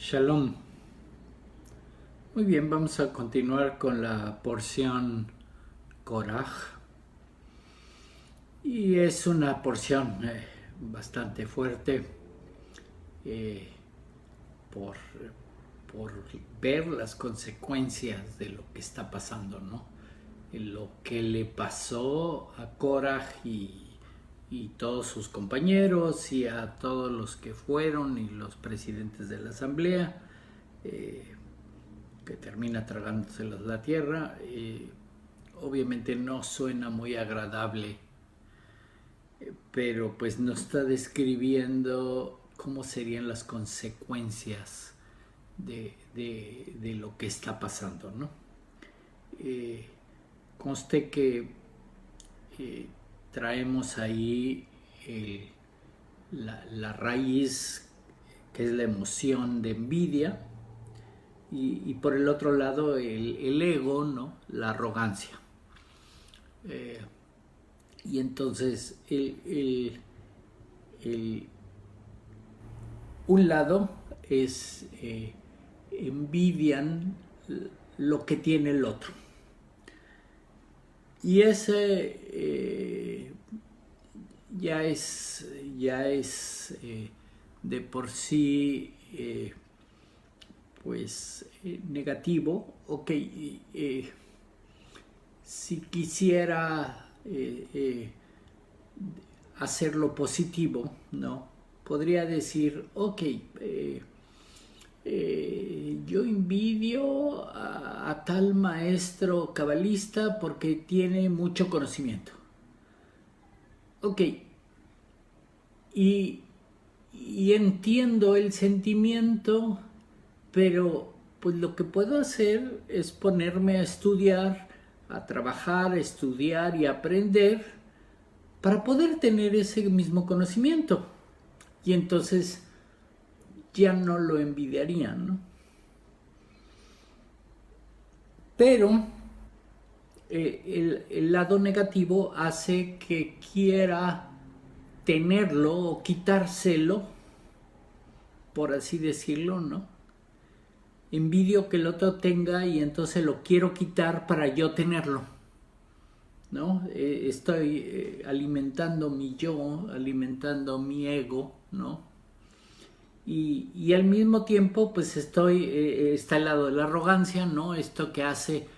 Shalom. Muy bien, vamos a continuar con la porción Korach. Y es una porción bastante fuerte eh, por, por ver las consecuencias de lo que está pasando, ¿no? Lo que le pasó a Korach y todos sus compañeros y a todos los que fueron y los presidentes de la asamblea, que termina tragándoselos la tierra. Obviamente no suena muy agradable, pero pues nos está describiendo cómo serían las consecuencias de lo que está pasando, ¿no? Conste que traemos ahí la raíz, que es la emoción de envidia, y por el otro lado el ego, ¿no? La arrogancia. Y entonces un lado es envidian lo que tiene el otro. Y ese ya es de por sí negativo. Ok, si quisiera hacerlo positivo, ¿no? Podría decir, ok, yo envidio a tal maestro cabalista porque tiene mucho conocimiento. Ok, y entiendo el sentimiento, pero pues lo que puedo hacer es ponerme a estudiar, a trabajar, a estudiar y a aprender para poder tener ese mismo conocimiento. Y entonces ya no lo envidiarían, ¿no? Pero el lado negativo hace que quiera tenerlo o quitárselo, por así decirlo, ¿no? Envidio que el otro tenga y entonces lo quiero quitar para yo tenerlo, ¿no? Estoy alimentando mi yo, alimentando mi ego, ¿no? Y al mismo tiempo pues está el lado de la arrogancia, ¿no? Esto que hace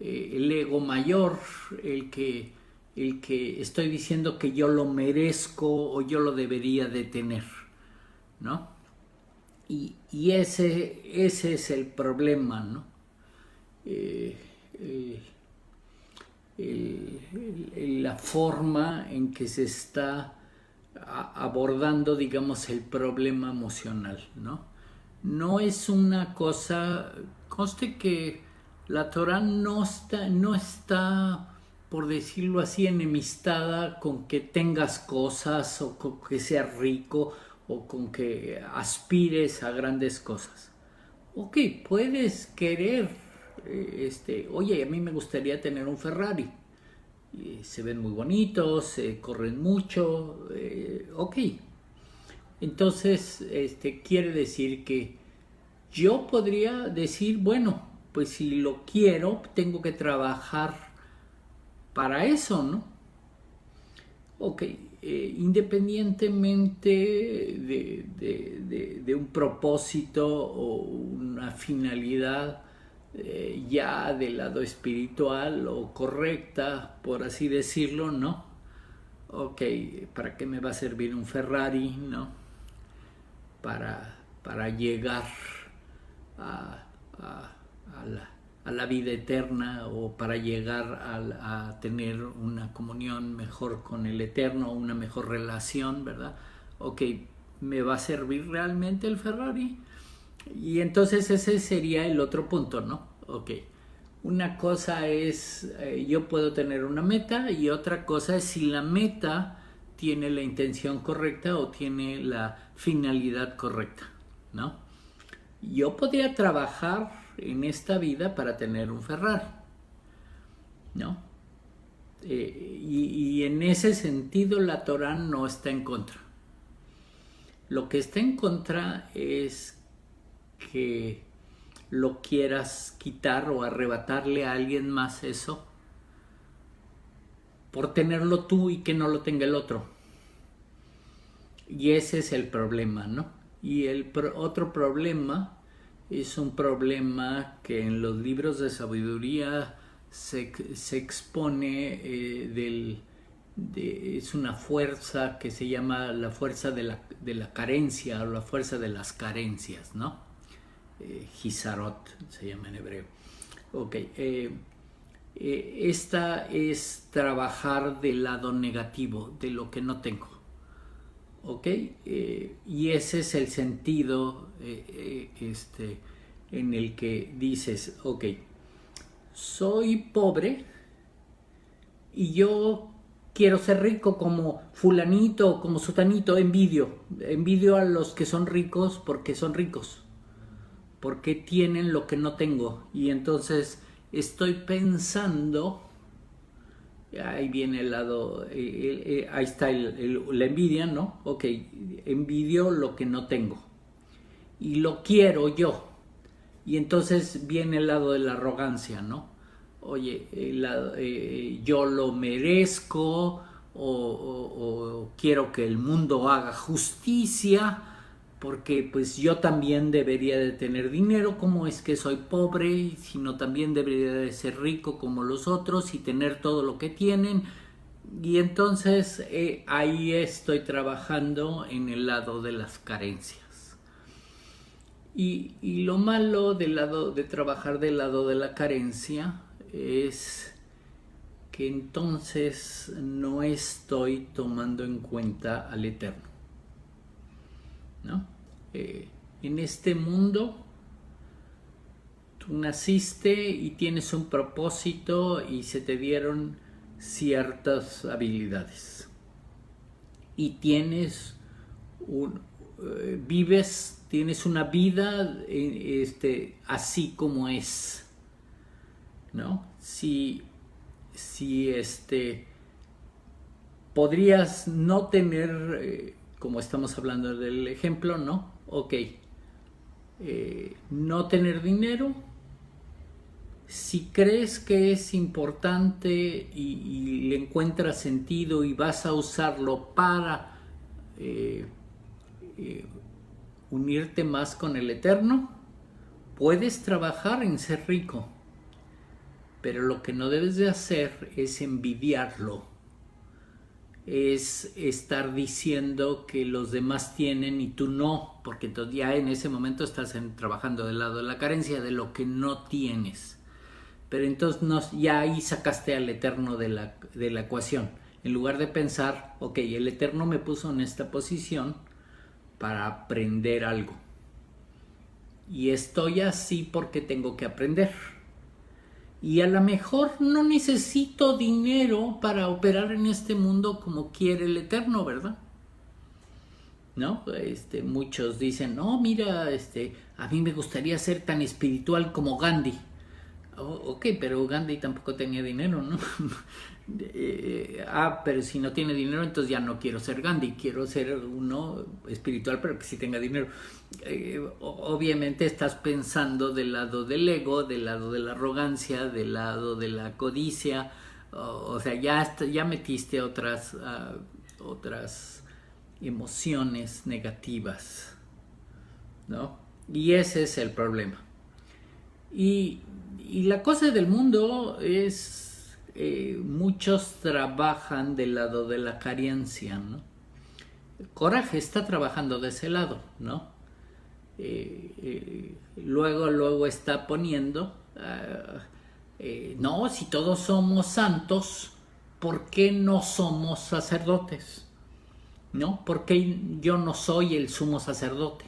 el ego mayor, el que estoy diciendo que yo lo merezco o yo lo debería de tener, ¿no? Y ese es el problema, ¿no? La forma en que se está abordando, digamos, el problema emocional, ¿no? No es una cosa, conste que la Torah no está, por decirlo así, enemistada con que tengas cosas o con que seas rico o con que aspires a grandes cosas. Ok, puedes querer, oye, a mí me gustaría tener un Ferrari. Se ven muy bonitos, corren mucho, ok. Entonces, quiere decir que yo podría decir, bueno, pues si lo quiero, tengo que trabajar para eso, ¿no? Ok, independientemente de un propósito o una finalidad ya del lado espiritual o correcta, por así decirlo, ¿no? Ok, ¿para qué me va a servir un Ferrari, no? Para llegar a, a, a la vida eterna o para llegar a tener una comunión mejor con el Eterno, una mejor relación, ¿verdad? Ok, ¿me va a servir realmente el Ferrari? Y entonces ese sería el otro punto, ¿no? Ok, una cosa es, yo puedo tener una meta y otra cosa es si la meta tiene la intención correcta o tiene la finalidad correcta, ¿no? Yo podría trabajar en esta vida para tener un Ferrari, ¿no? Y en ese sentido la Torah no está en contra. Lo que está en contra es que lo quieras quitar o arrebatarle a alguien más eso por tenerlo tú y que no lo tenga el otro. Y ese es el problema, ¿no? Y otro problema es un problema que en los libros de sabiduría se expone es una fuerza que se llama la fuerza de la carencia o la fuerza de las carencias, ¿no? Hizarot se llama en hebreo. Ok, esta es trabajar del lado negativo, de lo que no tengo. ¿Ok? Y ese es el sentido en el que dices, ok, soy pobre y yo quiero ser rico como fulanito, como sutanito, envidio a los que son ricos porque son ricos, porque tienen lo que no tengo, y entonces estoy pensando, ahí viene el lado, ahí está la envidia, ¿no? Ok, envidio lo que no tengo y lo quiero yo, y entonces viene el lado de la arrogancia, ¿no? Oye, yo lo merezco, o quiero que el mundo haga justicia, porque pues yo también debería de tener dinero. ¿Cómo es que soy pobre? Sino también debería de ser rico como los otros y tener todo lo que tienen. Y entonces ahí estoy trabajando en el lado de las carencias. Y lo malo de trabajar del lado de la carencia es que entonces no estoy tomando en cuenta al Eterno, ¿no? En este mundo tú naciste y tienes un propósito y se te dieron ciertas habilidades y tienes tienes una vida así como es, ¿no? Si podrías no tener, como estamos hablando del ejemplo, ¿no? Ok, no tener dinero. Si crees que es importante y le encuentras sentido y vas a usarlo para unirte más con el Eterno, puedes trabajar en ser rico, pero lo que no debes de hacer es envidiarlo, es estar diciendo que los demás tienen y tú no, porque entonces ya en ese momento estás trabajando del lado de la carencia, de lo que no tienes. Pero entonces ya ahí sacaste al Eterno de la ecuación. En lugar de pensar, ok, el Eterno me puso en esta posición para aprender algo. Y estoy así porque tengo que aprender. Y a lo mejor no necesito dinero para operar en este mundo como quiere el Eterno, ¿verdad? ¿No? Muchos dicen, no, mira, a mí me gustaría ser tan espiritual como Gandhi. Ok, pero Gandhi tampoco tenía dinero, ¿no? Pero si no tiene dinero, entonces ya no quiero ser Gandhi, quiero ser uno espiritual, pero que sí tenga dinero. Obviamente estás pensando del lado del ego, del lado de la arrogancia, del lado de la codicia, o sea, ya metiste otras emociones negativas, ¿no? Y ese es el problema. Y la cosa del mundo es, muchos trabajan del lado de la carencia, ¿no? Coraje está trabajando de ese lado, ¿no? Luego está poniendo, no, si todos somos santos, ¿por qué no somos sacerdotes? ¿No? ¿Por qué yo no soy el sumo sacerdote?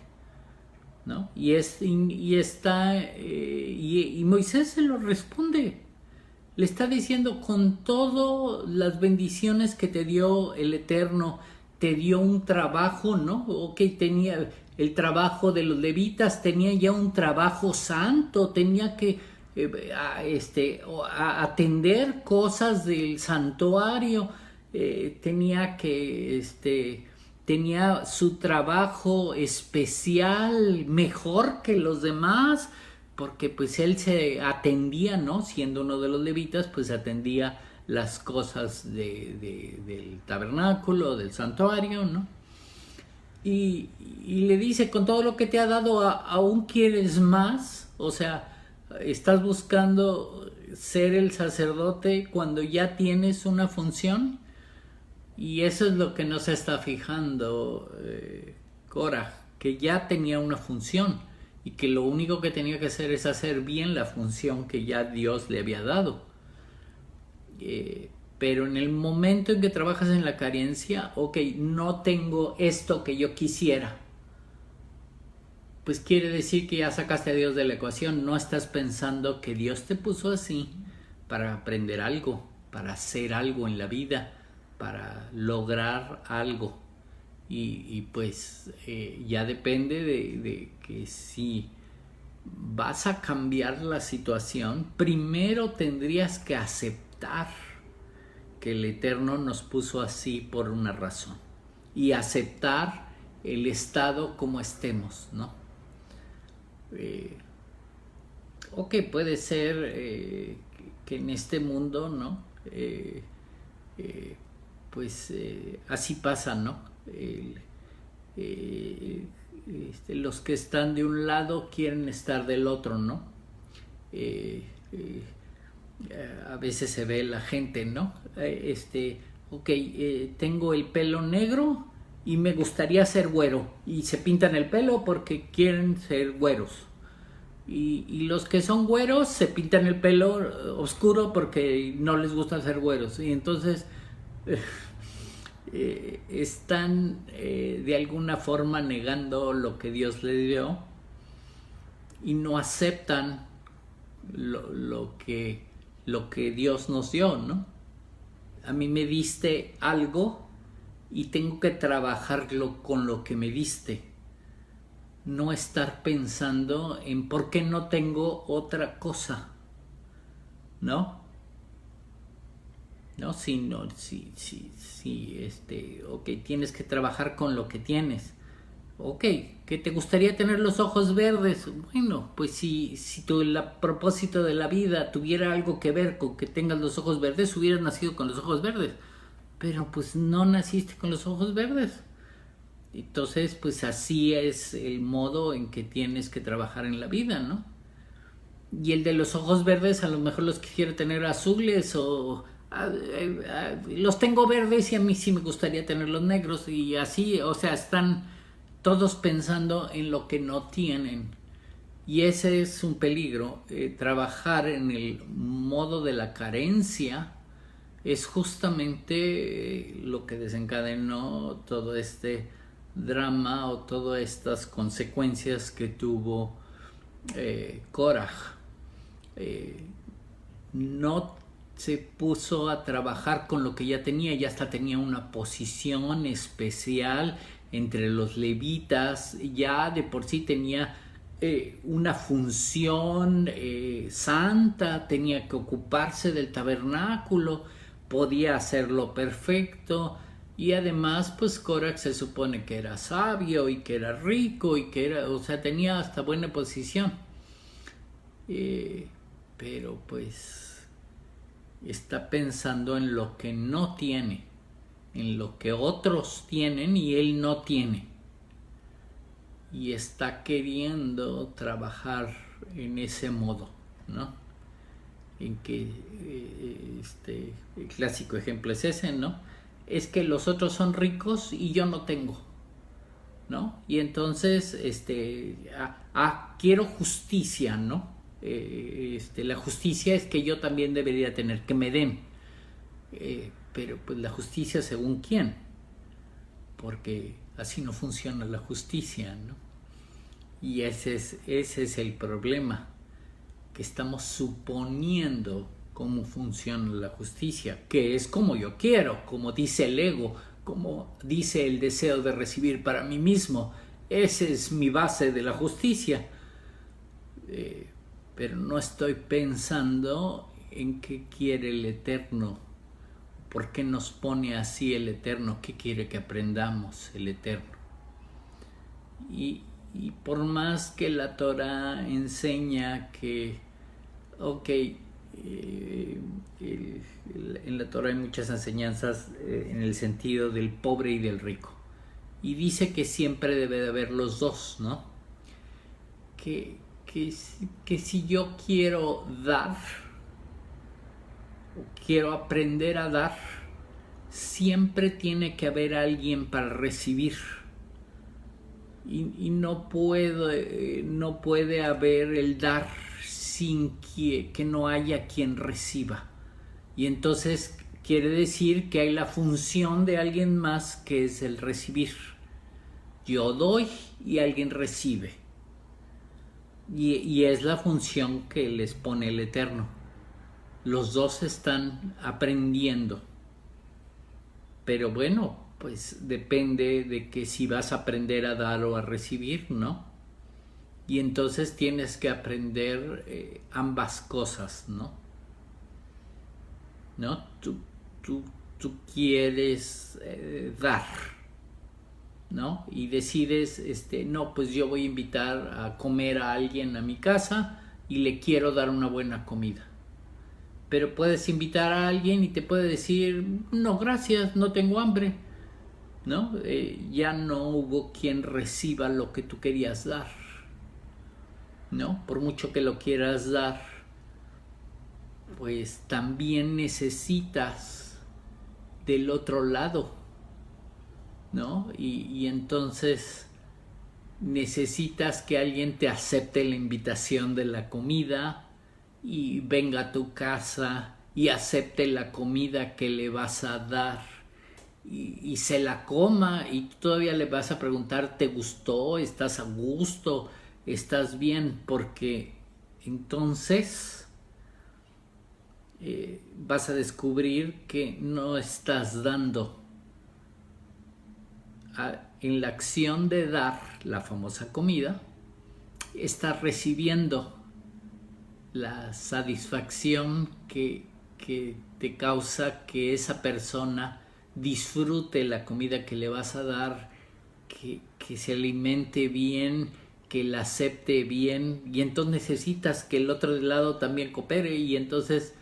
¿No? Y Moisés se lo responde, le está diciendo, con todas las bendiciones que te dio el Eterno, te dio un trabajo, ¿no? Ok, tenía el trabajo de los levitas, tenía ya un trabajo santo, tenía que atender cosas del santuario, tenía que tenía su trabajo especial, mejor que los demás, porque pues él se atendía, ¿no? Siendo uno de los levitas, pues atendía las cosas del tabernáculo, del santuario, ¿no? Y le dice, con todo lo que te ha dado, ¿aún quieres más? O sea, estás buscando ser el sacerdote cuando ya tienes una función. Y eso es lo que no se está fijando Korah, que ya tenía una función y que lo único que tenía que hacer es hacer bien la función que ya Dios le había dado. Pero en el momento en que trabajas en la carencia, ok, no tengo esto que yo quisiera, pues quiere decir que ya sacaste a Dios de la ecuación. No estás pensando que Dios te puso así para aprender algo, para hacer algo en la vida, para lograr algo. Y pues ya depende de que si vas a cambiar la situación, primero tendrías que aceptar que el Eterno nos puso así por una razón y aceptar el estado como estemos, ¿no? Ok, puede ser que en este mundo, ¿no? Pues así pasa, ¿no? Los que están de un lado quieren estar del otro, ¿no? A veces se ve la gente, ¿no? Ok, tengo el pelo negro y me gustaría ser güero, y se pintan el pelo porque quieren ser güeros. Y los que son güeros se pintan el pelo oscuro porque no les gusta ser güeros. Y entonces están de alguna forma negando lo que Dios les dio y no aceptan lo que Dios nos dio, ¿no? A mí me diste algo y tengo que trabajarlo con lo que me diste. No estar pensando en por qué no tengo otra cosa, ¿no? ¿No? Ok, tienes que trabajar con lo que tienes. Ok, ¿que te gustaría tener los ojos verdes? Bueno, pues si el propósito de la vida tuviera algo que ver con que tengas los ojos verdes, hubieras nacido con los ojos verdes. Pero pues no naciste con los ojos verdes. Entonces, pues así es el modo en que tienes que trabajar en la vida, ¿no? Y el de los ojos verdes a lo mejor los quisiera tener azules o los tengo verdes y a mí sí me gustaría tenerlos negros y así, o sea, están todos pensando en lo que no tienen. Y ese es un peligro. Trabajar en el modo de la carencia es justamente lo que desencadenó todo este drama o todas estas consecuencias que tuvo Korah. No se puso a trabajar con lo que ya tenía, ya hasta tenía una posición especial entre los levitas, ya de por sí tenía una función santa, tenía que ocuparse del tabernáculo, podía hacerlo perfecto. Y además, pues Korah se supone que era sabio y que era rico y que era, o sea, tenía hasta buena posición. Pero pues está pensando en lo que no tiene, en lo que otros tienen y él no tiene. Y está queriendo trabajar en ese modo, ¿no? En que el clásico ejemplo es ese, ¿no? Es que los otros son ricos y yo no tengo, ¿no? Y entonces quiero justicia, ¿no? La justicia es que yo también debería tener, que me den, pero pues la justicia según quién, porque así no funciona la justicia, ¿no? Y ese es el problema, que estamos suponiendo cómo funciona la justicia, que es como yo quiero, como dice el ego, como dice el deseo de recibir para mí mismo. Esa es mi base de la justicia. Pero no estoy pensando en qué quiere el Eterno, ¿Por qué nos pone así el Eterno? ¿Qué quiere que aprendamos el Eterno? Y por más que la Torah enseña que, ok, en la Torah hay muchas enseñanzas en el sentido del pobre y del rico. Y dice que siempre debe de haber los dos, ¿no? Que si yo quiero dar, o quiero aprender a dar, siempre tiene que haber alguien para recibir. Y no puede haber el dar sin que no haya quien reciba. Y entonces quiere decir que hay la función de alguien más, que es el recibir. Yo doy y alguien recibe. Y es la función que les pone el Eterno. Los dos están aprendiendo. Pero bueno, pues depende de que si vas a aprender a dar o a recibir, ¿no? Y entonces tienes que aprender ambas cosas, ¿no? ¿No? Tú quieres dar, ¿no? Y decides, no, pues yo voy a invitar a comer a alguien a mi casa y le quiero dar una buena comida. Pero puedes invitar a alguien y te puede decir, no, gracias, no tengo hambre, ¿no? Ya no hubo quien reciba lo que tú querías dar, ¿no? Por mucho que lo quieras dar, pues también necesitas del otro lado, ¿no? Y entonces necesitas que alguien te acepte la invitación de la comida y venga a tu casa y acepte la comida que le vas a dar y se la coma, y tú todavía le vas a preguntar, ¿te gustó? ¿Estás a gusto? ¿Estás bien? Porque entonces vas a descubrir que no estás dando. En la acción de dar la famosa comida, estás recibiendo la satisfacción que te causa que esa persona disfrute la comida que le vas a dar, que se alimente bien, que la acepte bien, y entonces necesitas que el otro lado también coopere, y entonces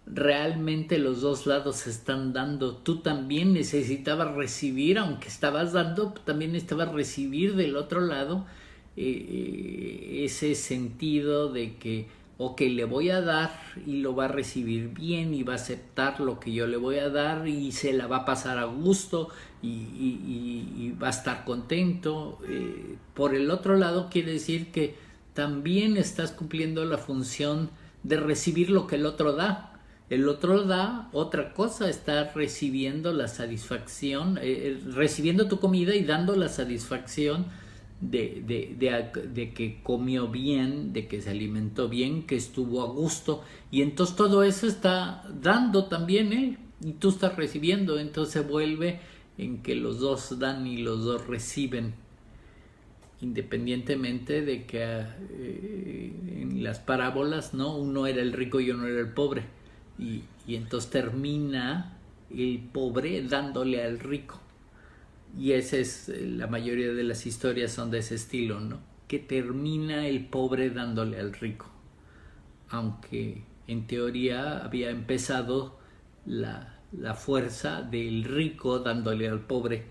realmente los dos lados se están dando. Tú también necesitabas recibir, aunque estabas dando, también necesitabas recibir del otro lado ese sentido de que ok, le voy a dar y lo va a recibir bien y va a aceptar lo que yo le voy a dar y se la va a pasar a gusto y va a estar contento. Por el otro lado quiere decir que también estás cumpliendo la función de recibir lo que el otro da. El otro da otra cosa, está recibiendo la satisfacción, recibiendo tu comida y dando la satisfacción de que comió bien, de que se alimentó bien, que estuvo a gusto, y entonces todo eso está dando también él y tú estás recibiendo. Entonces se vuelve en que los dos dan y los dos reciben, independientemente de que en las parábolas, ¿no? Uno era el rico y uno era el pobre, y entonces termina el pobre dándole al rico. Y esa es, la mayoría de las historias son de ese estilo, ¿no? Que termina el pobre dándole al rico. Aunque en teoría había empezado la fuerza del rico dándole al pobre.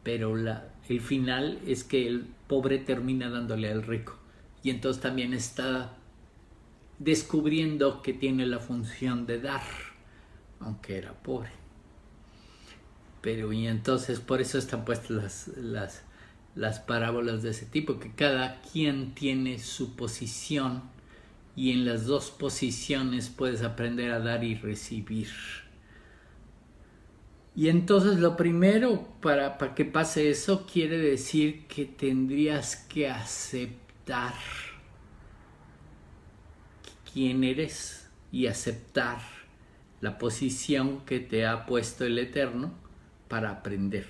Pero el final es que el pobre termina dándole al rico. Y entonces también está descubriendo que tiene la función de dar, aunque era pobre. Pero y entonces por eso están puestas las parábolas de ese tipo, que cada quien tiene su posición y en las dos posiciones puedes aprender a dar y recibir. Y entonces lo primero para que pase eso quiere decir que tendrías que aceptar quién eres y aceptar la posición que te ha puesto el Eterno para aprender,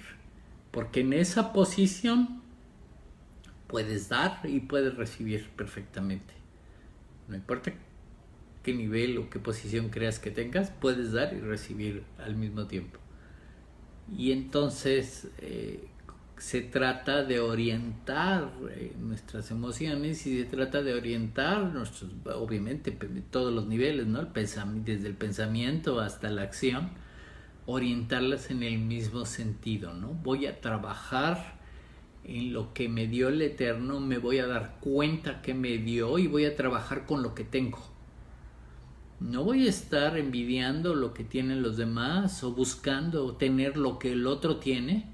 porque en esa posición puedes dar y puedes recibir perfectamente, no importa qué nivel o qué posición creas que tengas, puedes dar y recibir al mismo tiempo. Y entonces se trata de orientar nuestras emociones y se trata de orientar nuestros, obviamente, todos los niveles, ¿no? Desde el pensamiento hasta la acción, orientarlas en el mismo sentido, ¿no? Voy a trabajar en lo que me dio el Eterno, me voy a dar cuenta que me dio y voy a trabajar con lo que tengo. No voy a estar envidiando lo que tienen los demás o buscando tener lo que el otro tiene,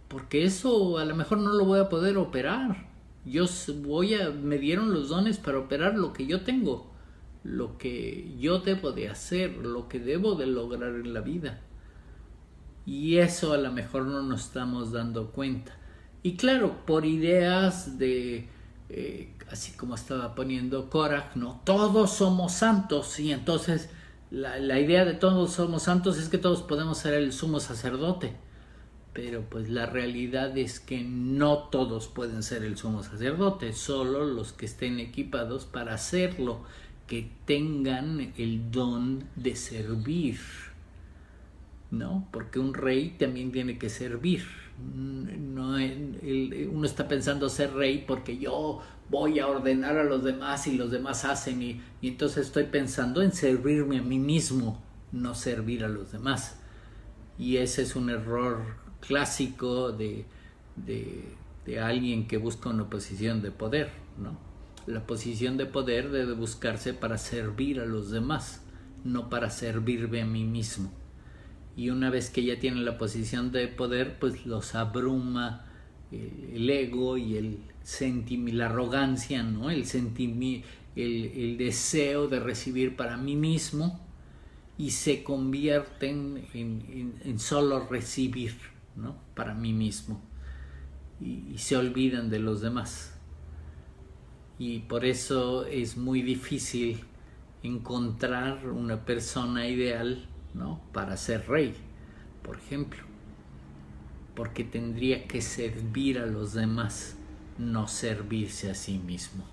porque eso a lo mejor no lo voy a poder operar. Me dieron los dones para operar lo que yo tengo, lo que yo debo de hacer, lo que debo de lograr en la vida. Y eso a lo mejor no nos estamos dando cuenta. Y claro, por ideas de, así como estaba poniendo Korach, no, todos somos santos. Y entonces la idea de todos somos santos es que todos podemos ser el sumo sacerdote. Pero pues la realidad es que no todos pueden ser el sumo sacerdote, solo los que estén equipados para hacerlo, que tengan el don de servir, ¿no? Porque un rey también tiene que servir. No, uno está pensando ser rey porque yo voy a ordenar a los demás y los demás hacen y entonces estoy pensando en servirme a mí mismo, no servir a los demás. Y ese es un error clásico de alguien que busca una posición de poder, ¿no? La posición de poder debe buscarse para servir a los demás, no para servirme a mí mismo. Y una vez que ya tienen la posición de poder, pues los abruma el ego y la arrogancia, ¿no? El deseo de recibir para mí mismo, y se convierten en solo recibir, ¿no? Para mí mismo, y se olvidan de los demás. Y por eso es muy difícil encontrar una persona ideal, ¿no? Para ser rey, por ejemplo, porque tendría que servir a los demás, no servirse a sí mismo.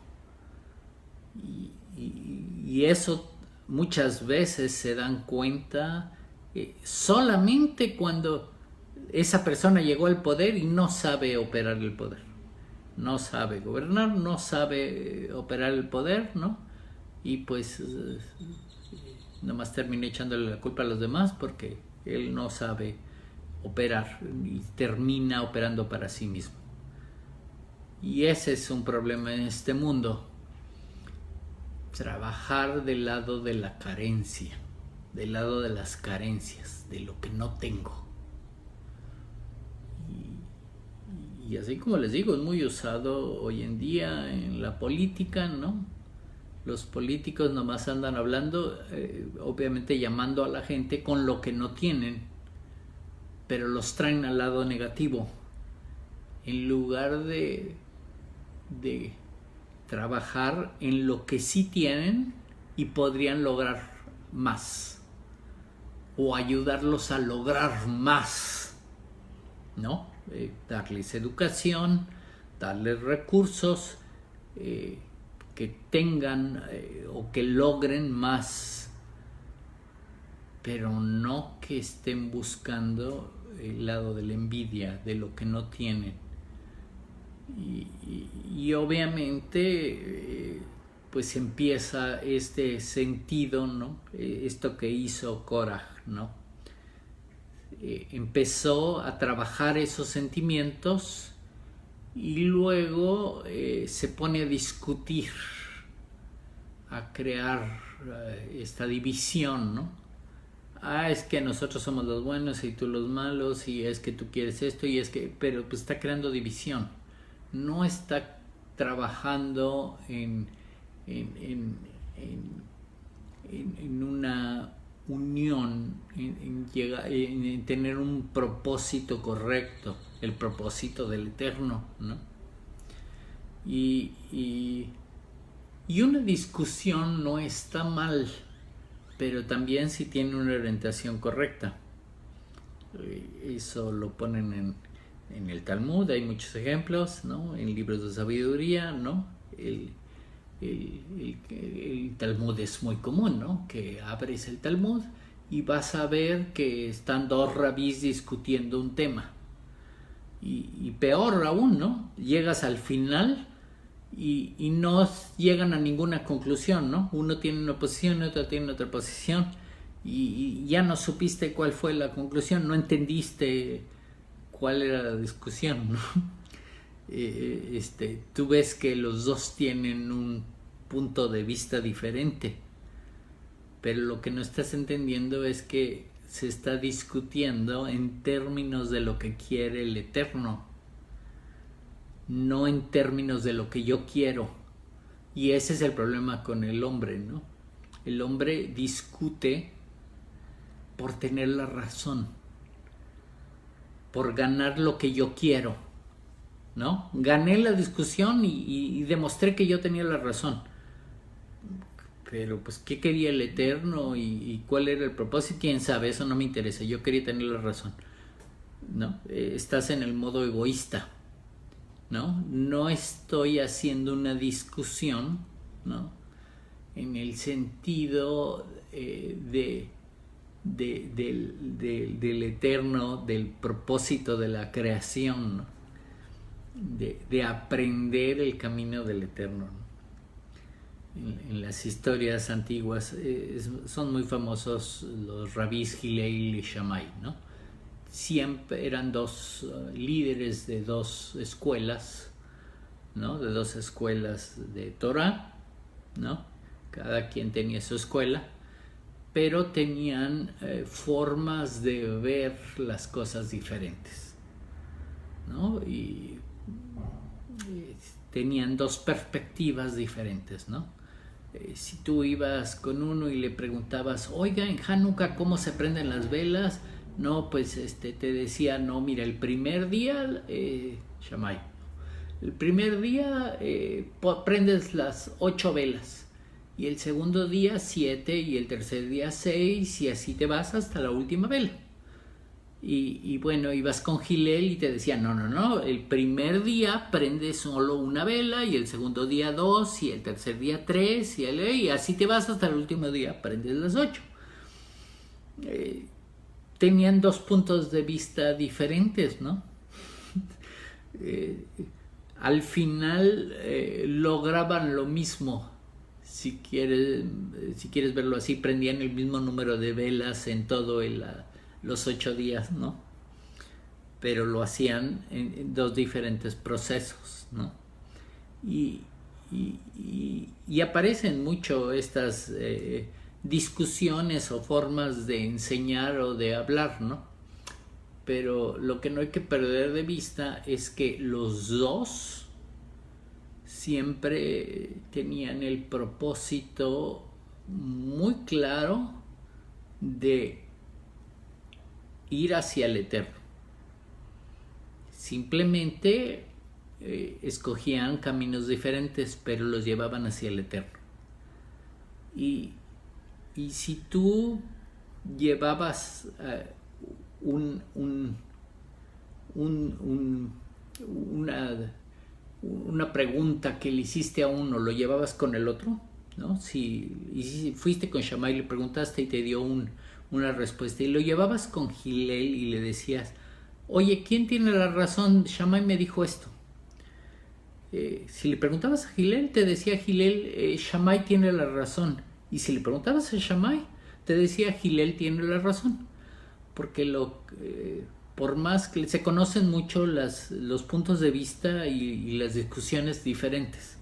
Y eso muchas veces se dan cuenta solamente cuando esa persona llegó al poder y no sabe operar el poder, no sabe gobernar, no sabe operar el poder, ¿no? Y pues nomás termina echándole la culpa a los demás porque él no sabe operar y termina operando para sí mismo. Y ese es un problema en este mundo. Trabajar del lado de la carencia, del lado de las carencias, de lo que no tengo. Y así como les digo, es muy usado hoy en día en la política, ¿no? Los políticos nomás andan hablando, obviamente llamando a la gente con lo que no tienen, pero los traen al lado negativo, en lugar de trabajar en lo que sí tienen y podrían lograr más, o ayudarlos a lograr más, ¿no? Darles educación, darles recursos, que tengan o que logren más, pero no que estén buscando el lado de la envidia, de lo que no tienen. Y obviamente pues empieza este sentido, ¿no? Esto que hizo Korach, ¿no? Empezó a trabajar esos sentimientos y luego se pone a discutir, a crear esta división, ¿no? Es que nosotros somos los buenos y tú los malos, y es que tú quieres esto, y es que, pero pues está creando división, no está trabajando en una unión, en tener un propósito correcto, el propósito del Eterno, ¿no? Y una discusión no está mal, pero también si tiene una orientación correcta. Eso lo ponen en el Talmud, hay muchos ejemplos, ¿no? En libros de sabiduría, ¿no? el Talmud es muy común, ¿no? Que abres el Talmud y vas a ver que están dos rabís discutiendo un tema. Y peor aún, ¿no? Llegas al final y no llegan a ninguna conclusión, ¿no? Uno tiene una posición y otro tiene otra posición y ya no supiste cuál fue la conclusión, no entendiste cuál era la discusión, ¿no? Tú ves que los dos tienen un punto de vista diferente, pero lo que no estás entendiendo es que se está discutiendo en términos de lo que quiere el Eterno, no en términos de lo que yo quiero. Y ese es el problema con el hombre, ¿no? El hombre discute por tener la razón, por ganar lo que yo quiero, ¿no? Gané la discusión y demostré que yo tenía la razón. Pero pues, ¿qué quería el Eterno y cuál era el propósito? ¿Quién sabe? Eso no me interesa. Yo quería tener la razón, ¿no? Estás en el modo egoísta, ¿no? No estoy haciendo una discusión, ¿no? En el sentido del Eterno, del propósito de la creación, ¿no? De aprender el camino del Eterno, ¿no? En las historias antiguas son muy famosos los rabís Hillel y Shammai, ¿no? Siempre eran dos líderes de dos escuelas, ¿no? De dos escuelas de Torah, ¿no? Cada quien tenía su escuela, pero tenían formas de ver las cosas diferentes, ¿no? Y tenían dos perspectivas diferentes, ¿no? Si tú ibas con uno y le preguntabas, oiga, en Hanukkah, ¿cómo se prenden las velas? No, pues te decía, no, mira, el primer día, Shammai, el primer día prendes las 8 velas, y el segundo día 7, y el tercer día 6, y así te vas hasta la última vela. Y bueno, ibas con Hillel y te decía, no, el primer día prendes solo una vela, y el segundo día 2, y el tercer día 3, y así te vas hasta el último día, prendes las 8. Tenían dos puntos de vista diferentes, ¿no? Al final lograban lo mismo, si quieres verlo así, prendían el mismo número de velas en todo los 8 días, ¿no? Pero lo hacían en dos diferentes procesos, ¿no? Y aparecen mucho estas discusiones o formas de enseñar o de hablar, ¿no? Pero lo que no hay que perder de vista es que los dos siempre tenían el propósito muy claro de ir hacia el Eterno. Simplemente escogían caminos diferentes, pero los llevaban hacia el Eterno. Y si tú llevabas una pregunta que le hiciste a uno, lo llevabas con el otro, ¿no? Si fuiste con Shammai y le preguntaste y te dio una respuesta, y lo llevabas con Hillel y le decías, oye, ¿quién tiene la razón? Shammai me dijo esto. Si le preguntabas a Hillel, te decía Hillel, Shammai tiene la razón. Y si le preguntabas a Shammai, te decía Hillel tiene la razón. Porque por más que se conocen mucho los puntos de vista y las discusiones diferentes,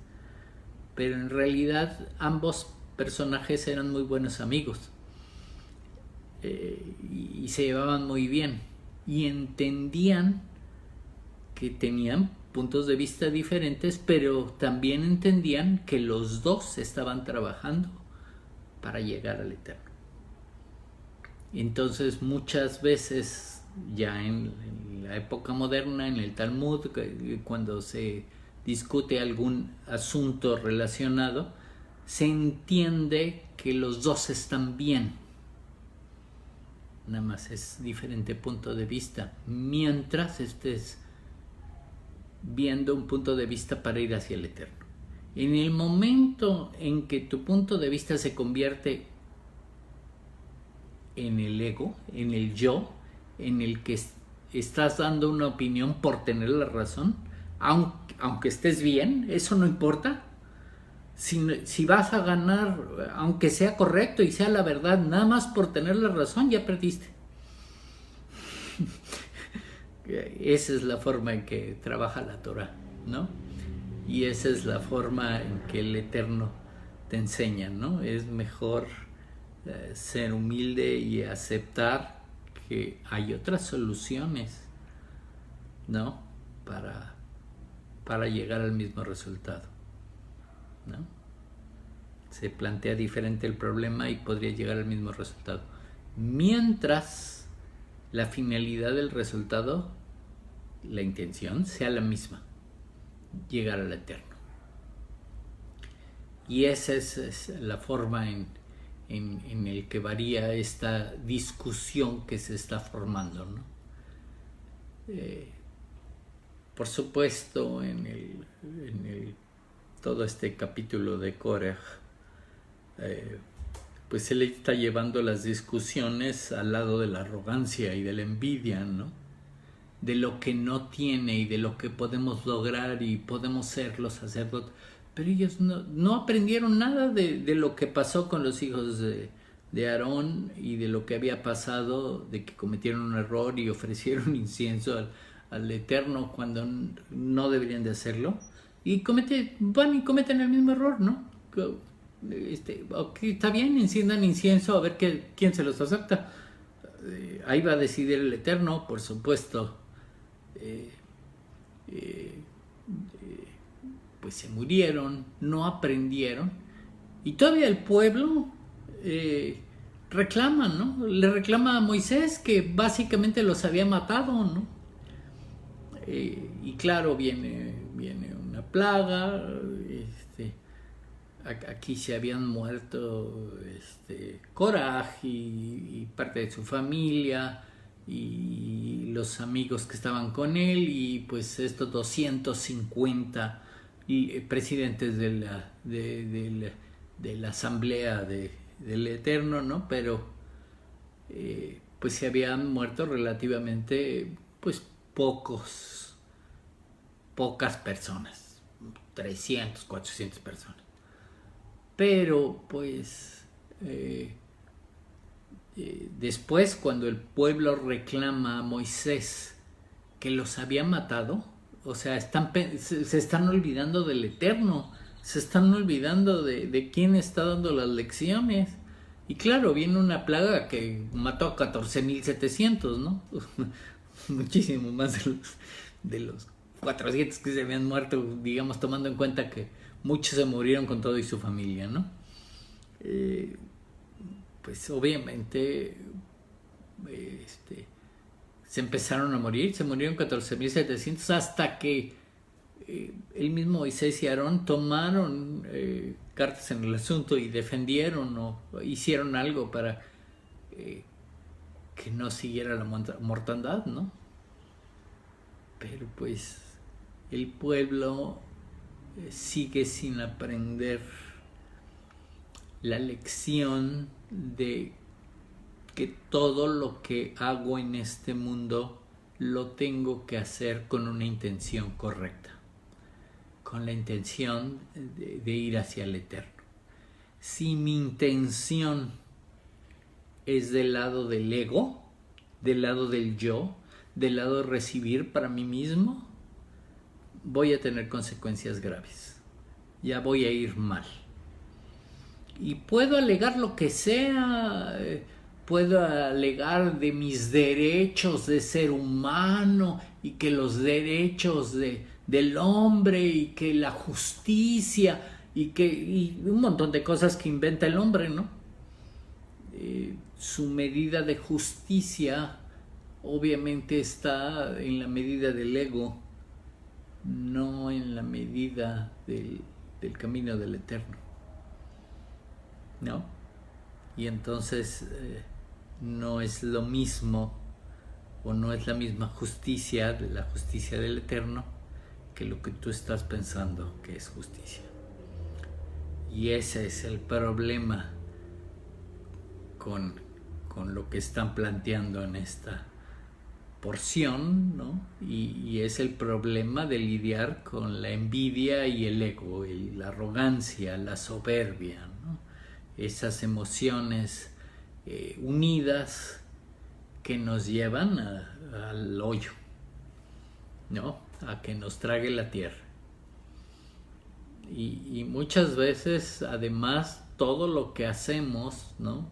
pero en realidad ambos personajes eran muy buenos amigos, y se llevaban muy bien y entendían que tenían puntos de vista diferentes, pero también entendían que los dos estaban trabajando para llegar al Eterno. Entonces muchas veces ya en la época moderna, en el Talmud, cuando se discute algún asunto relacionado, se entiende que los dos están bien, nada más es diferente punto de vista, mientras estés viendo un punto de vista para ir hacia el Eterno. En el momento en que tu punto de vista se convierte en el ego, en el yo, en el que estás dando una opinión por tener la razón, aunque estés bien, eso no importa. Si vas a ganar, aunque sea correcto y sea la verdad, nada más por tener la razón, ya perdiste. Esa es la forma en que trabaja la Torah, ¿no? Y esa es la forma en que el Eterno te enseña, ¿no? Es mejor ser humilde y aceptar que hay otras soluciones, ¿no? Para llegar al mismo resultado, ¿no? Se plantea diferente el problema y podría llegar al mismo resultado. Mientras la finalidad del resultado, la intención, sea la misma, llegar al Eterno. Y esa es la forma en el que varía esta discusión que se está formando, ¿no? Por supuesto, en todo este capítulo de Korach, pues él está llevando las discusiones al lado de la arrogancia y de la envidia, ¿no? De lo que no tiene y de lo que podemos lograr y podemos ser los sacerdotes. Pero ellos no aprendieron nada de lo que pasó con los hijos de Aarón y de lo que había pasado, de que cometieron un error y ofrecieron incienso al Eterno cuando no deberían de hacerlo. Y van y cometen el mismo error, ¿no? Okay, está bien, enciendan incienso a ver quién se los acepta. Ahí va a decidir el Eterno, por supuesto. Pues se murieron, no aprendieron, y todavía el pueblo reclama, ¿no? Le reclama a Moisés que básicamente los había matado, ¿no? Y claro, viene una plaga. Aquí se habían muerto Korach y parte de su familia y los amigos que estaban con él, y pues estos 250 presidentes de la asamblea del Eterno, ¿no? Pero pues se habían muerto relativamente pues pocas personas, 300, 400 personas. Pero pues después, cuando el pueblo reclama a Moisés que los había matado, o sea, se están olvidando del Eterno, se están olvidando de quién está dando las lecciones. Y claro, viene una plaga que mató a 14,700, ¿no? Muchísimo más de los 400 que se habían muerto, digamos, tomando en cuenta que muchos se murieron con todo y su familia, ¿no? Pues obviamente se empezaron a morir, se murieron 14,700 hasta que el mismo Moisés y Aarón tomaron cartas en el asunto y defendieron o hicieron algo para que no siguiera la mortandad, ¿no? Pero pues el pueblo sigue sin aprender la lección de que todo lo que hago en este mundo lo tengo que hacer con una intención correcta, con la intención de ir hacia el Eterno. Si mi intención es del lado del ego, del lado del yo, del lado de recibir para mí mismo, voy a tener consecuencias graves. Ya voy a ir mal. Y puedo alegar lo que sea, puedo alegar de mis derechos de ser humano y que los derechos del hombre y que la justicia y un montón de cosas que inventa el hombre, ¿no? Su medida de justicia obviamente está en la medida del ego, no en la medida del camino del Eterno, ¿no? Y entonces no es lo mismo, o no es la misma justicia, la justicia del Eterno, que lo que tú estás pensando que es justicia. Y ese es el problema con, con lo que están planteando en esta porción, ¿no? Y es el problema de lidiar con la envidia y el ego, y la arrogancia, la soberbia, ¿no? Esas emociones unidas que nos llevan al hoyo, ¿no? A que nos trague la tierra. Y muchas veces, además, todo lo que hacemos, ¿no?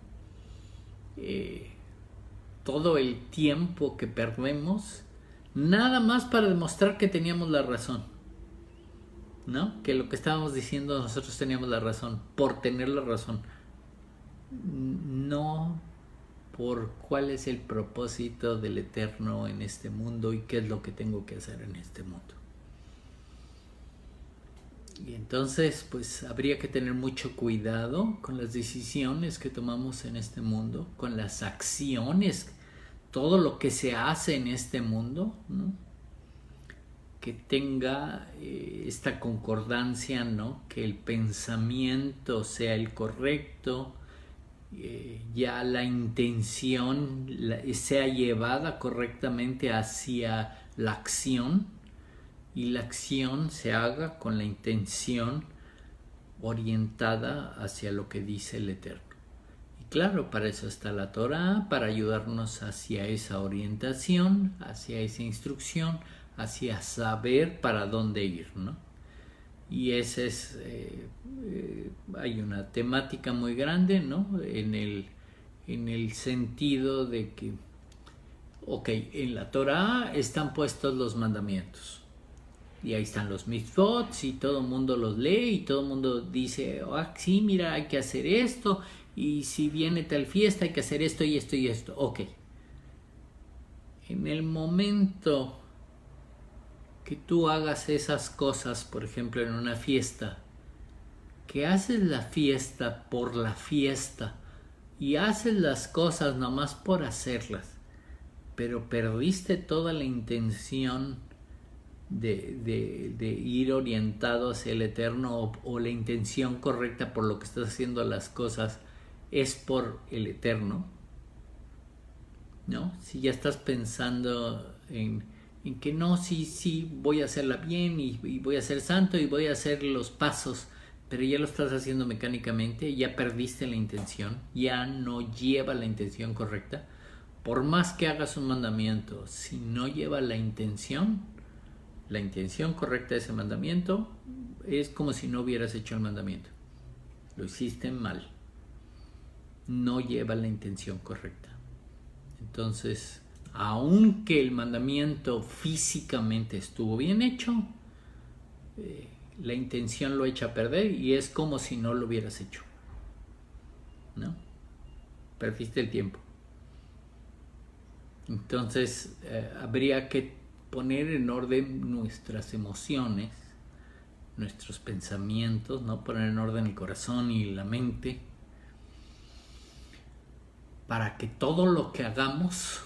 Todo el tiempo que perdemos, nada más para demostrar que teníamos la razón, ¿no? Que lo que estábamos diciendo nosotros teníamos la razón, por tener la razón, no por cuál es el propósito del Eterno en este mundo y qué es lo que tengo que hacer en este mundo. Y entonces, pues habría que tener mucho cuidado con las decisiones que tomamos en este mundo, con las acciones, todo lo que se hace en este mundo, ¿no? Que tenga esta concordancia, ¿no? Que el pensamiento sea el correcto, ya la intención sea llevada correctamente hacia la acción, y la acción se haga con la intención orientada hacia lo que dice el Eterno. Y claro, para eso está la Torah, para ayudarnos hacia esa orientación, hacia esa instrucción, hacia saber para dónde ir, ¿no? Y ese es, hay una temática muy grande, ¿no? En el sentido de que, ok, en la Torah están puestos los mandamientos. Y ahí están los mitzvot y todo el mundo los lee y todo el mundo dice, sí, mira, hay que hacer esto, y si viene tal fiesta hay que hacer esto y esto y esto. Ok. En el momento que tú hagas esas cosas, por ejemplo en una fiesta, que haces la fiesta por la fiesta y haces las cosas nomás por hacerlas, pero perdiste toda la intención de ir orientado hacia el Eterno, o la intención correcta por lo que estás haciendo las cosas es por el Eterno, ¿no? Si ya estás pensando en que no, sí, voy a hacerla bien y voy a ser santo y voy a hacer los pasos, pero ya lo estás haciendo mecánicamente, ya perdiste la intención, ya no lleva la intención correcta. Por más que hagas un mandamiento, si no lleva la intención correcta de ese mandamiento, es como si no hubieras hecho el mandamiento. Lo hiciste mal. No lleva la intención correcta. Entonces, aunque el mandamiento físicamente estuvo bien hecho, la intención lo echa a perder y es como si no lo hubieras hecho, ¿no? Perdiste el tiempo. Entonces, habría que poner en orden nuestras emociones, nuestros pensamientos, ¿no? Poner en orden el corazón y la mente, para que todo lo que hagamos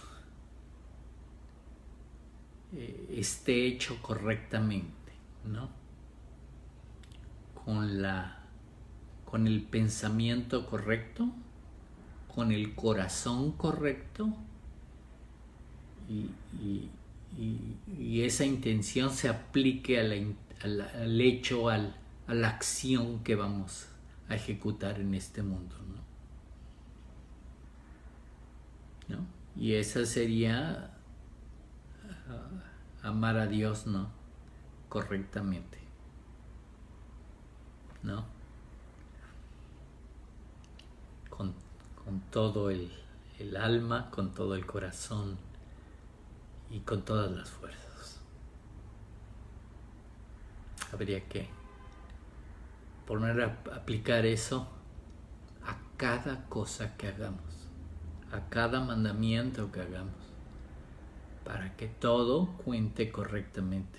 esté hecho correctamente, ¿no? Con el pensamiento correcto, con el corazón correcto, y esa intención se aplique al hecho, a la acción que vamos a ejecutar en este mundo, ¿no? Y esa sería amar a Dios, ¿no? Correctamente, ¿no? Con todo el alma, con todo el corazón y con todas las fuerzas. Habría que poner a aplicar eso a cada cosa que hagamos, a cada mandamiento que hagamos, para que todo cuente correctamente,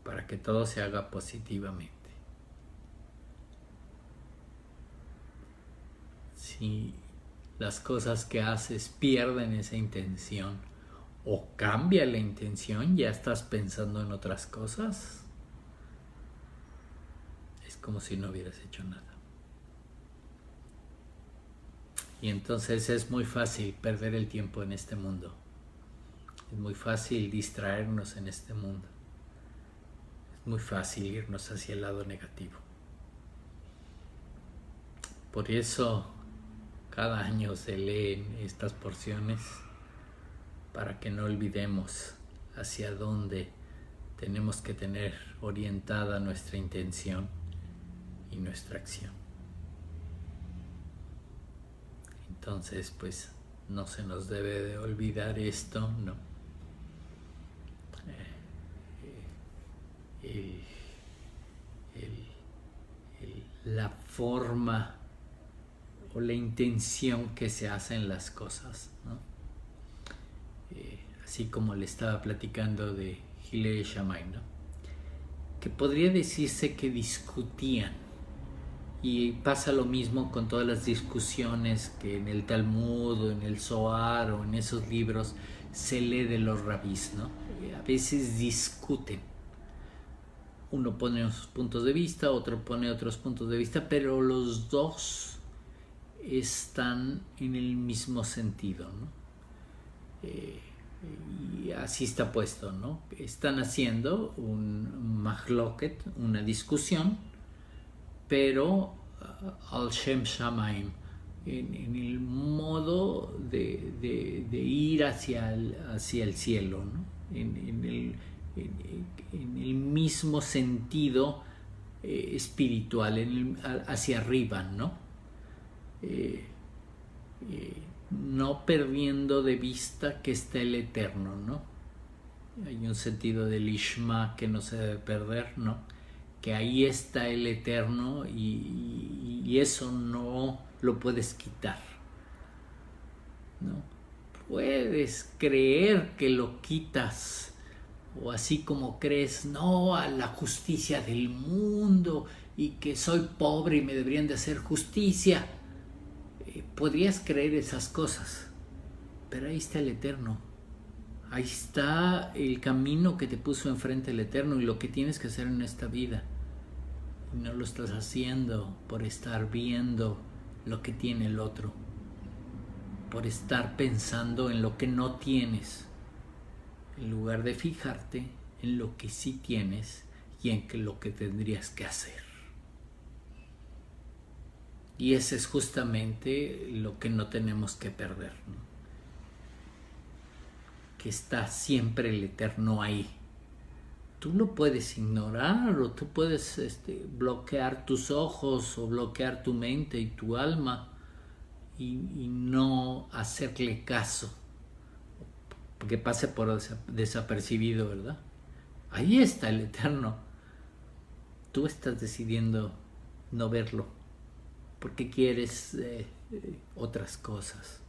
para que todo se haga positivamente. Si las cosas que haces pierden esa intención o cambia la intención, ya estás pensando en otras cosas, es como si no hubieras hecho nada. Y entonces es muy fácil perder el tiempo en este mundo. Es muy fácil distraernos en este mundo. Es muy fácil irnos hacia el lado negativo. Por eso cada año se leen estas porciones para que no olvidemos hacia dónde tenemos que tener orientada nuestra intención y nuestra acción. Entonces, pues, no se nos debe de olvidar esto, ¿no? La forma o la intención que se hacen las cosas, ¿no? Así como le estaba platicando de Hillel y Shammai, ¿no? Que podría decirse que discutían. Y pasa lo mismo con todas las discusiones que en el Talmud o en el Zohar o en esos libros se lee de los rabís, ¿no? A veces discuten. Uno pone unos puntos de vista, otro pone otros puntos de vista, pero los dos están en el mismo sentido, ¿no? Y así está puesto, ¿no? Están haciendo un mahloket, una discusión, pero al Shem Shamaim, en el modo de ir hacia el cielo, ¿no? En el mismo sentido espiritual, hacia arriba, ¿no? No perdiendo de vista que está el Eterno, ¿no? Hay un sentido del Ishma que no se debe perder, ¿no? Que ahí está el Eterno y eso no lo puedes quitar, ¿no? Puedes creer que lo quitas, o así como crees, no, a la justicia del mundo y que soy pobre y me deberían de hacer justicia. Podrías creer esas cosas, pero ahí está el Eterno. Ahí está el camino que te puso enfrente el Eterno y lo que tienes que hacer en esta vida. Y no lo estás haciendo por estar viendo lo que tiene el otro, por estar pensando en lo que no tienes, en lugar de fijarte en lo que sí tienes y en lo que tendrías que hacer. Y ese es justamente lo que no tenemos que perder, ¿no? Que está siempre el Eterno ahí. Tú lo puedes ignorar o tú puedes bloquear tus ojos o bloquear tu mente y tu alma y no hacerle caso, porque pase por desapercibido, ¿verdad? Ahí está el Eterno. Tú estás decidiendo no verlo porque quieres otras cosas.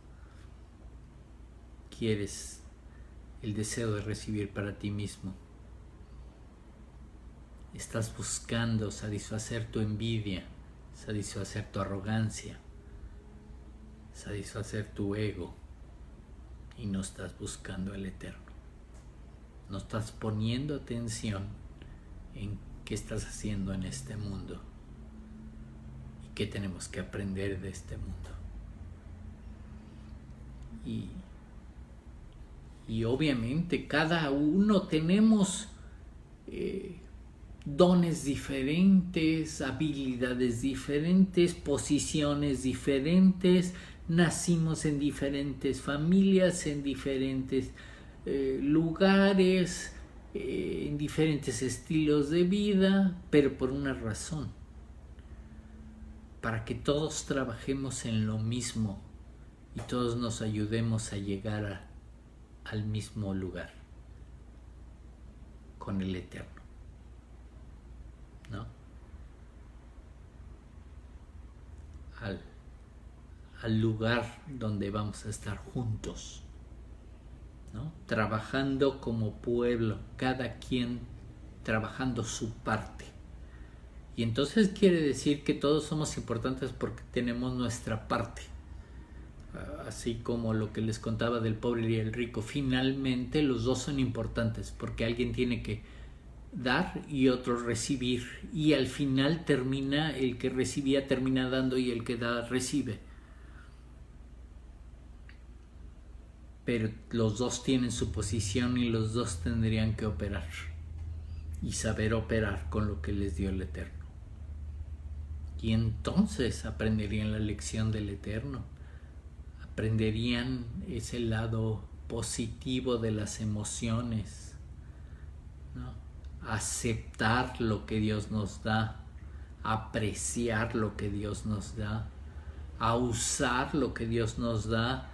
Quieres el deseo de recibir para ti mismo. Estás buscando satisfacer tu envidia, satisfacer tu arrogancia, satisfacer tu ego y no estás buscando el Eterno. No estás poniendo atención en qué estás haciendo en este mundo y qué tenemos que aprender de este mundo. Y obviamente cada uno tenemos dones diferentes, habilidades diferentes, posiciones diferentes, nacimos en diferentes familias, en diferentes lugares, en diferentes estilos de vida, pero por una razón, para que todos trabajemos en lo mismo y todos nos ayudemos a llegar al mismo lugar, con el Eterno, ¿no? Al lugar donde vamos a estar juntos, ¿no? Trabajando como pueblo, cada quien trabajando su parte. Y entonces quiere decir que todos somos importantes porque tenemos nuestra parte. Así como lo que les contaba del pobre y el rico, finalmente los dos son importantes porque alguien tiene que dar y otro recibir, y al final termina el que recibía termina dando y el que da recibe. pero los dos tienen su posición y los dos tendrían que operar y saber operar con lo que les dio el Eterno. Y entonces aprenderían la lección del Eterno, aprenderían ese lado positivo de las emociones, ¿no? Aceptar lo que Dios nos da, apreciar lo que Dios nos da, a usar lo que Dios nos da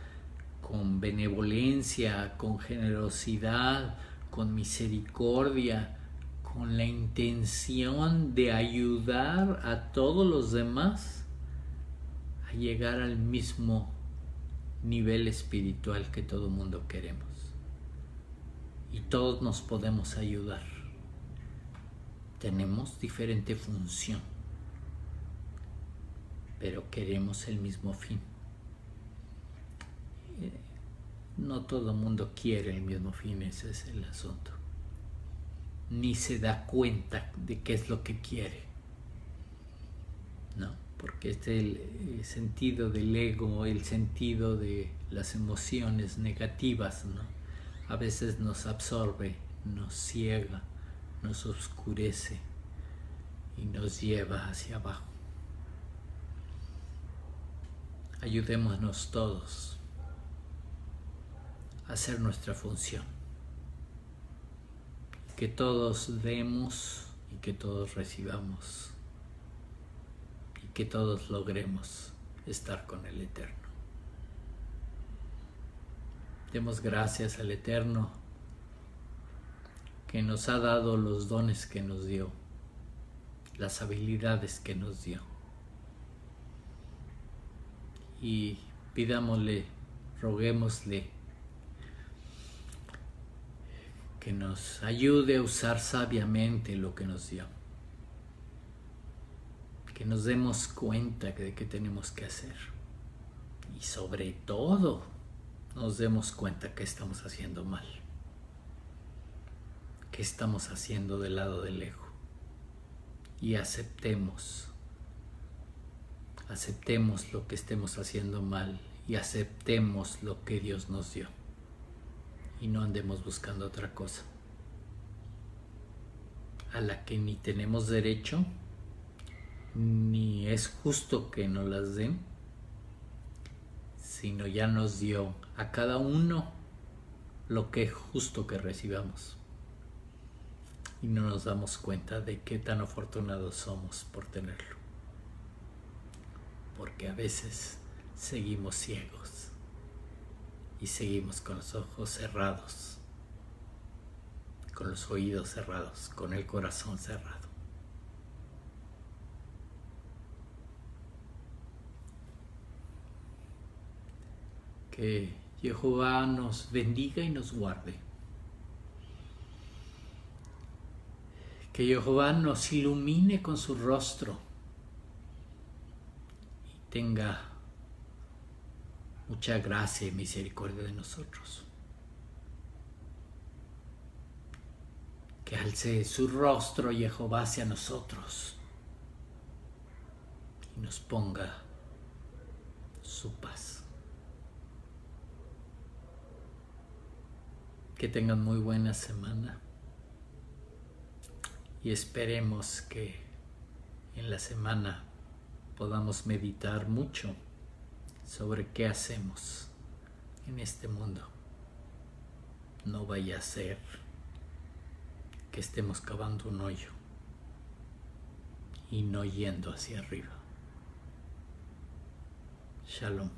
con benevolencia, con generosidad, con misericordia, con la intención de ayudar a todos los demás a llegar al mismo nivel espiritual que todo mundo queremos. Y todos nos podemos ayudar. Tenemos diferente función, pero queremos el mismo fin. No todo el mundo quiere el mismo fin, ese es el asunto. Ni se da cuenta de qué es lo que quiere, ¿no? Porque este es el sentido del ego, el sentido de las emociones negativas, ¿no? A veces nos absorbe, nos ciega, nos oscurece y nos lleva hacia abajo. Ayudémonos todos a hacer nuestra función. Que todos demos y que todos recibamos. Y que todos logremos estar con el Eterno. Demos gracias al Eterno que nos ha dado los dones que nos dio, las habilidades que nos dio. Y pidámosle, roguémosle que nos ayude a usar sabiamente lo que nos dio. Que nos demos cuenta de qué tenemos que hacer. Y sobre todo, nos demos cuenta que estamos haciendo mal. Que estamos haciendo del lado del ego. Y aceptemos lo que estemos haciendo mal y aceptemos lo que Dios nos dio. Y no andemos buscando otra cosa a la que ni tenemos derecho, ni es justo que nos las den, sino ya nos dio a cada uno lo que es justo que recibamos. Y no nos damos cuenta de qué tan afortunados somos por tenerlo. Porque a veces seguimos ciegos y seguimos con los ojos cerrados, con los oídos cerrados, con el corazón cerrado. Que Jehová nos bendiga y nos guarde. Que Jehová nos ilumine con su rostro y tenga mucha gracia y misericordia de nosotros. Que alce su rostro Jehová hacia nosotros y nos ponga su paz. Que tengan muy buena semana y esperemos que en la semana podamos meditar mucho sobre qué hacemos en este mundo. No vaya a ser que estemos cavando un hoyo y no yendo hacia arriba. Shalom.